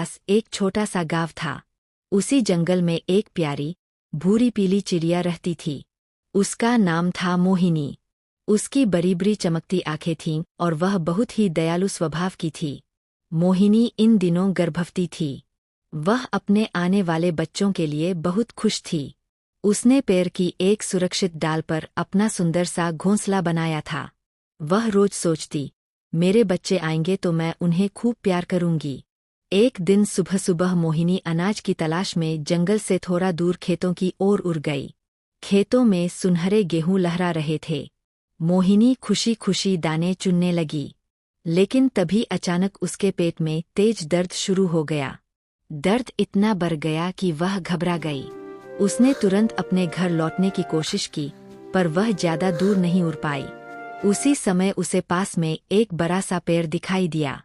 पास एक छोटा सा गाँव था। उसी जंगल में एक प्यारी भूरी पीली चिड़िया रहती थी। उसका नाम था मोहिनी। उसकी बड़ी बड़ी चमकती आंखें थीं और वह बहुत ही दयालु स्वभाव की थी। मोहिनी इन दिनों गर्भवती थी। वह अपने आने वाले बच्चों के लिए बहुत खुश थी। उसने पेड़ की एक सुरक्षित डाल पर अपना सुंदर सा घोंसला बनाया था। वह रोज सोचती, मेरे बच्चे आएंगे तो मैं उन्हें खूब प्यार करूंगी। एक दिन सुबह सुबह मोहिनी अनाज की तलाश में जंगल से थोड़ा दूर खेतों की ओर उड़ गई। खेतों में सुनहरे गेहूं लहरा रहे थे। मोहिनी खुशी खुशी दाने चुनने लगी। लेकिन तभी अचानक उसके पेट में तेज दर्द शुरू हो गया। दर्द इतना बढ़ गया कि वह घबरा गई। उसने तुरंत अपने घर लौटने की कोशिश की, पर वह ज्यादा दूर नहीं उड़ पाई। उसी समय उसे पास में एक बड़ा सा पेड़ दिखाई दिया।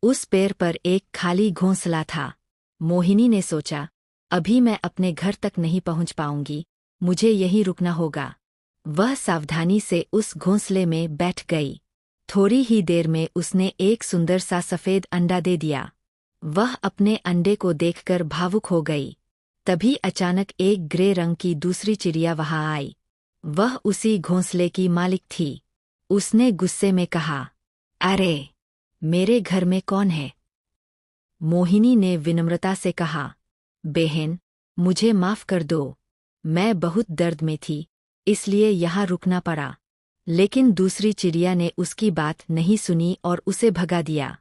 उस पेड़ पर एक खाली घोंसला था। मोहिनी ने सोचा, अभी मैं अपने घर तक नहीं पहुंच पाऊंगी, मुझे यहीं रुकना होगा। वह सावधानी से उस घोंसले में बैठ गई। थोड़ी ही देर में उसने एक सुंदर सा सफेद अंडा दे दिया। वह अपने अंडे को देखकर भावुक हो गई। तभी अचानक एक ग्रे रंग की दूसरी चिड़िया वहां आई। वह उसी घोंसले की मालिक थी। उसने गुस्से में कहा, अरे, मेरे घर में कौन है? मोहिनी ने विनम्रता से कहा, बहन, मुझे माफ कर दो। मैं बहुत दर्द में थी, इसलिए यहाँ रुकना पड़ा। लेकिन दूसरी चिड़िया ने उसकी बात नहीं सुनी और उसे भगा दिया।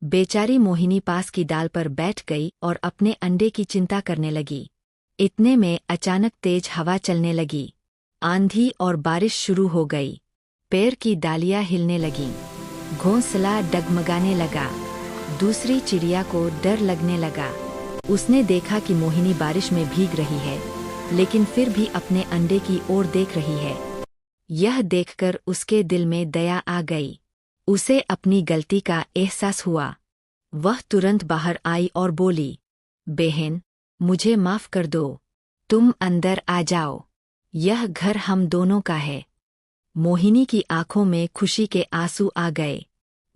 बेचारी मोहिनी पास की डाल पर बैठ गई और अपने अंडे की चिंता करने लगी। इतने में अचानक तेज हवा चलने लगी। आंधी और बारिश शुरू हो गई। पेड़ की डालियां हिलने लगीं। घोंसला डगमगाने लगा। दूसरी चिड़िया को डर लगने लगा। उसने देखा कि मोहिनी बारिश में भीग रही है, लेकिन फिर भी अपने अंडे की ओर देख रही है। यह देखकर उसके दिल में दया आ गई। उसे अपनी गलती का एहसास हुआ। वह तुरंत बाहर आई और बोली, बहन, मुझे माफ कर दो। तुम अंदर आ जाओ। यह घर हम दोनों का है। मोहिनी की आंखों में खुशी के आंसू आ गए।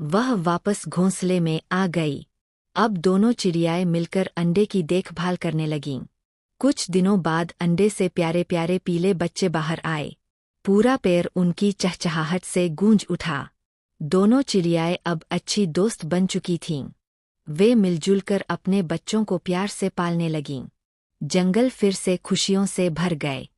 वह वापस घोंसले में आ गई। अब दोनों चिड़ियाएं मिलकर अंडे की देखभाल करने लगीं। कुछ दिनों बाद अंडे से प्यारे प्यारे पीले बच्चे बाहर आए। पूरा पेड़ उनकी चहचहाहट से गूंज उठा। दोनों चिड़ियाएं अब अच्छी दोस्त बन चुकी थीं। वे मिलजुल कर अपने बच्चों को प्यार से पालने लगीं। जंगल फिर से खुशियों से भर गए।